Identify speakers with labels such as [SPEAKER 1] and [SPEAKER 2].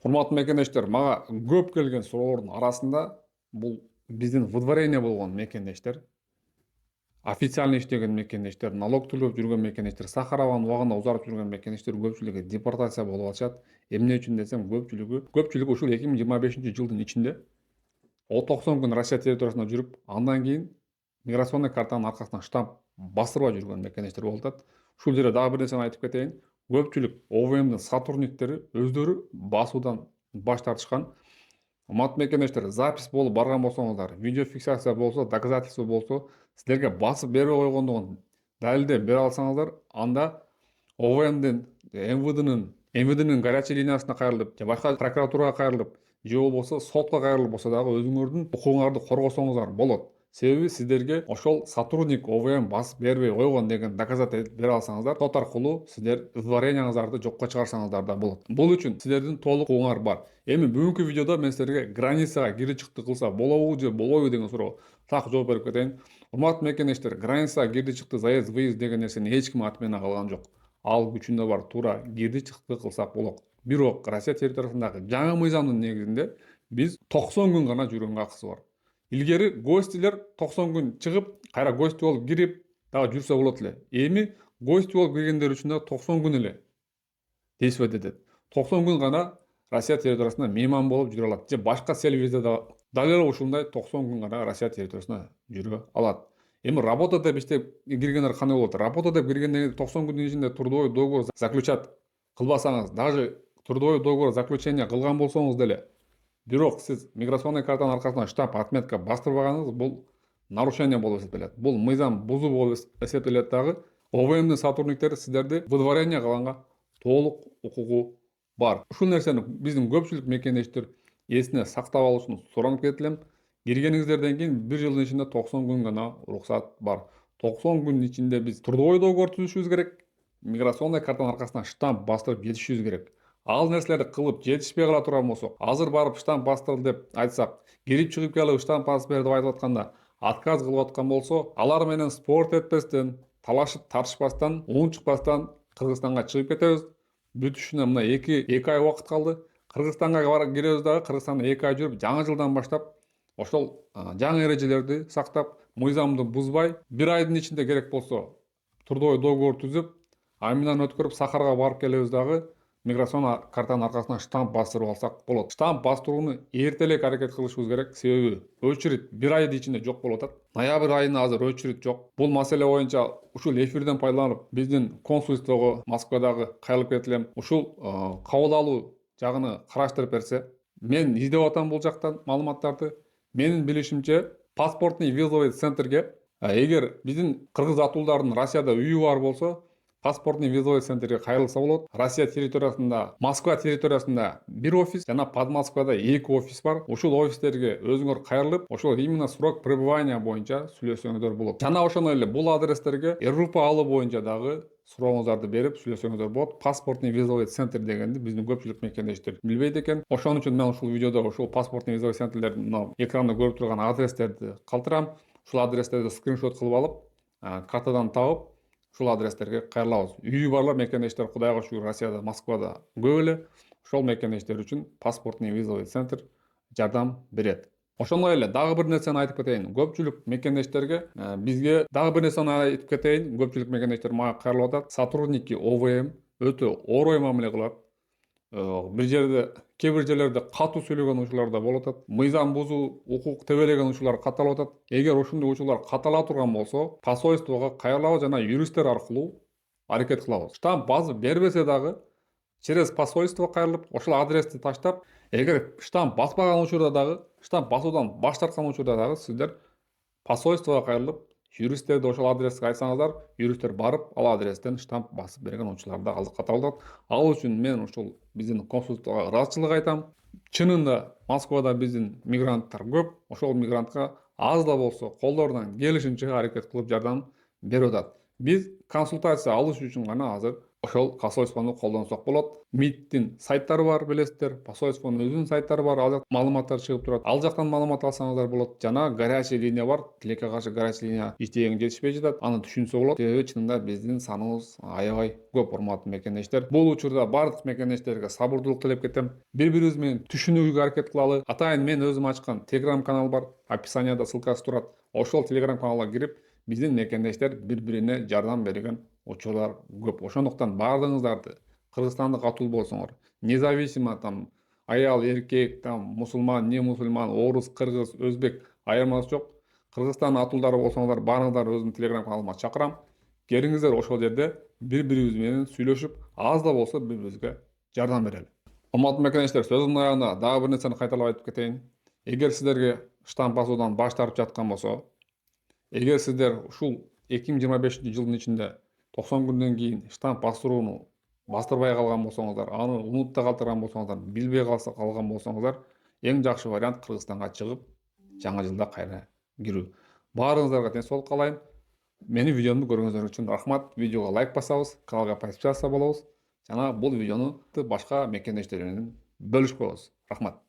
[SPEAKER 1] Урматтуу мекендештер, мага көп келген суроолордун арасында бул биздин выдворение болгон мекендештер, официальный иштеген мекендештер, налог төлөп жүргөн мекендештер, Сахараванын убагында узарып жүргөн мекендештер көпчүлүгү депортация болуп атышат. Эмне үчүн десем, көпчүлүгү ушул 2025-жылдын ичинде 90 күн Россия территориясында жүрүп, андан кийин миграционный картанын аркасынан штамп бастырбай жүргөн мекендештер болуп атат. Ушул жерде дагы бир нерсени айтып кетейин. Көпчүлүк ОВМдин сотрудниктери өздөрү басуудан баш тартышкан. Урматтуу мекендештер, запись болуп барган болсоңуздар, видеофиксация болсо, доказательство болсо, силерге басып бербей койгондугун далилдеп бере алсаңыздар, анда ОВМдин, МВДнын горячий линиясына кайрылып, же башка прокуратурага кайрылып, же болбосо сотко кайрылып болсо дагы өзүңөрдүн укугуңарды коргосоңуздар болот. Себеби сиздерге ошол сотрудник ОВМ басып бербей койгон деген доказательство бере алсаңыздар, сот аркылуу сиздер удовлетворениеңиздарды жокко чыгарсаңыздар да болот. Бул үчүн сиздердин толук укугуңар бар. Эми бүгүнкү видеодо мен силерге границага кири чыкты кылса болобу же болбойбу деген суроо так жооп берип кетейин. Урматтуу мекендештер, границага кирди чыкты, заезд выезд деген нерсени эч ким отмена кылган жок. Ал күчүндө бар, туура кирди чыкты кылсак болот. Бирок Россия территориясындагы жаңы мыйзамдын негизинде биз 90 күн гана жүргөнгө акысы бар. Илгери гостилер 90 күн чыгып, кайра гость болуп кирип, дагы жүрсө болот эле. Эми гость болуп киргендер үчүн да 90 күн эле действовать этет. 90 күн гана Россия территориясында мейман болуп жүрө алат. Же башка цел визде дал эле ушундай 90 күн гана Россия территориясында жүрө алат. Эми работа деп иштеп киргендер кандай болот? Работа деп киргендер 90 күндүн ичинде трудовой договор заключат кылбасаңыз, даже трудовой договор заключение кылган болсоңуз деле, бирок сиз миграционный картанын аркасынан штамп отметка бастырбаганыңыз, бул нарушение болуп эсептелет. Бул мыйзам бузуу болуп эсептелет дагы. ОВМдин сотрудниктери сиздерди выдворение кылганга толук укугу бар. Ушул нерсени биздин көпчүлүк мекендештер эсине сактап алышын суранып кетилем. Киргениңиздерден кийин 1 жылдын ичинде 90 күн гана уруксат бар. 90 күндүн ичинде биз трудовой договор түзүшүбүз керек, миграционный картанын аркасынан штамп бастырып жетишибиз керек. Ал нерселерди кылып жетишпей кала турган болсок, азыр барып штамп бастырды деп айтсак, кирип чыгып келип штамп басып бер деп айтып атканда отказ кылып аткан болсо, алар менен спорт этпестен, талашып тартышпастан, унчукпастан Кыргызстанга чыгып кетебиз. Бүтүшүнө мына 2 ай убакыт калды. Кыргызстанга киребиз дагы, Кыргызстанда 2 ай жүрүп, жаңы жылдан баштап ошол жаңы эрежелерди сактап, мыйзамды бузбай, 1 айдын ичинде керек болсо трудовой договор түзүп, айымынан өткөрүп Сахарага барып келебиз дагы, миграционный картанын аркасынан штамп бастырып алсак болот. Штамп бастырууну эртелээк аракет кылышыбыз керек, себеби очередь 1 айдын ичинде жок болуп атат. Ноябрь айына азыр очередь жок. Бул маселе боюнча ушул эфирден пайдаланып, биздин консульствого Москвадагы кайрылып кетилем. Ушул кабыл алуу жагыны караштырып берсе, мен издеп атам бул жактан маалыматтарды. Менин билишимче, паспортный визовый центрге, эгер биздин кыргыз атуулардын Россияда үйү бар болсо, паспортный визовый центрге кайрылса болот. Россия территориясында, Москва территориясында 1 офис, жана Подмосквада 2 офис бар. Ушул офистерге өзүңөр кайрылып, ошол именно срок пребывания боюнча сүйлөшсөңүздөр болот. Жана ошондой эле бул адрестерге РУП алуу боюнча дагы сурооңуздарды берип сүйлөшсөңүздөр болот. Паспортный визовый центр дегенди биздин көпчүлүк мекендештер билбейт экен. Ошон үчүн мен ушул видеодо ушул паспортный визовый центрлердин мына экранда көрүп турган адрестерди калтырам. Ушул адрестерди скриншот кылып алып, картадан табып, ушул адрестерге кайрылабыз. Үйү барлар мекендештер кудайга шүгүр Россияда, Москвада көп эле. Ошол мекендештер үчүн паспортный визовый центр жардам берет. Ошондой эле дагы бир нерсени айтып кетейин. Көпчүлүк мекендештерге бизге дагы бир нерсени айтып кетейин. Көпчүлүк мекендештер мага кайрылып атат. Сотрудники ОВМ өтө орой мамиле кылат. Бир жерде, кээ бир жерлерде катуу сүйлөгөн учурлар да болуп атат. Мыйзам бузуу, укук тебелеген учурлар катталып атат. Эгер ушундай учурлар каттала турган болсо, посольствого кайрылабыз жана юристтер аркылуу аракет кылабыз. Штамп басып бербесе дагы, через посольство кайрылып, ошол адрести таштап, эгер штамп баспаган учурда дагы, штамп басуудан баш тарткан учурда дагы сиздер посольствого кайрылып, юристтерди ошол адреске айтсаңыздар, юристтер барып, ал адрестен штамп басып берген учурлар да катталат. Ал үчүн мен ушул биздин консулствого ыраазычылык айтам. Чынында Москвада биздин мигранттар көп. Ошол мигрантка аз да болсо колдорунан келишинче аракет кылып жардам берип атат. Биз консультация алыш үчүн гана азыр ошол посольствону колдонсок болот. МИДтин сайттары бар, билесиздер. Посольствонун өзүнүн сайттары бар. Ал жакта маалыматтар чыгып турат. Ал жактан маалымат алсаңыздар болот. Жана горячий линия бар. Тилекке каршы горячий линия иштегенге жетишпей жатат. Аны түшүнсө болот. Себеби чынында биздин саныбыз аябай көп, урматтуу мекендештер. Бул учурда бардык мекендештерге сабырдуулук тилеп кетем. Бири-бирибиз менен түшүнүүгө аракет кылалы. Атайын мен өзүм ачкан Telegram канал бар. Описанияда ссылкасы турат. Ошол Telegram каналга кирип, биздин мекендештер бири-бирине жардам берген учурлар көп. Ошондуктан баардыгыңыздарды кыргызстандык атуу болсоңор, независимо там аял, эркек, там мусулман, не мусулман, орус, кыргыз, өзбек айырмасы жок. Кыргызстан атуулдары болсоңуздар, баарыңыздарды өзүмдүн Telegram каналыма чакырам. Келиңиздер, ошол жерде бири-бирибиз менен сүйлөшүп, аз да болсо бири-бирибизге жардам берели. Урматтуу мекендештер, сөзүмдүн аягында дагы бир нерсени кайталап айтып кетейин. Эгер сиздерге штамп басуудан баш тартып жаткан болсо, эгер сиздер ушул 2025-жылдын ичинде 90 күндөн кийин штамп бастырууну бастырбай калган болсоңуздар, аны унутта калтырган болсоңуздар, билбей калган болсоңуздар, эң жакшы вариант Кыргызстанга чыгып, жаңы жылда кайра кирүү. Баарыңыздарга тенчтүүлүк каалайм. Мени видеомду көргөнүңөр үчүн рахмат. Видеого лайк басабыз, каналга подписаться болобуз. Жана бул видеону башка мекендештер менен бөлүшүп коебуз. Рахмат.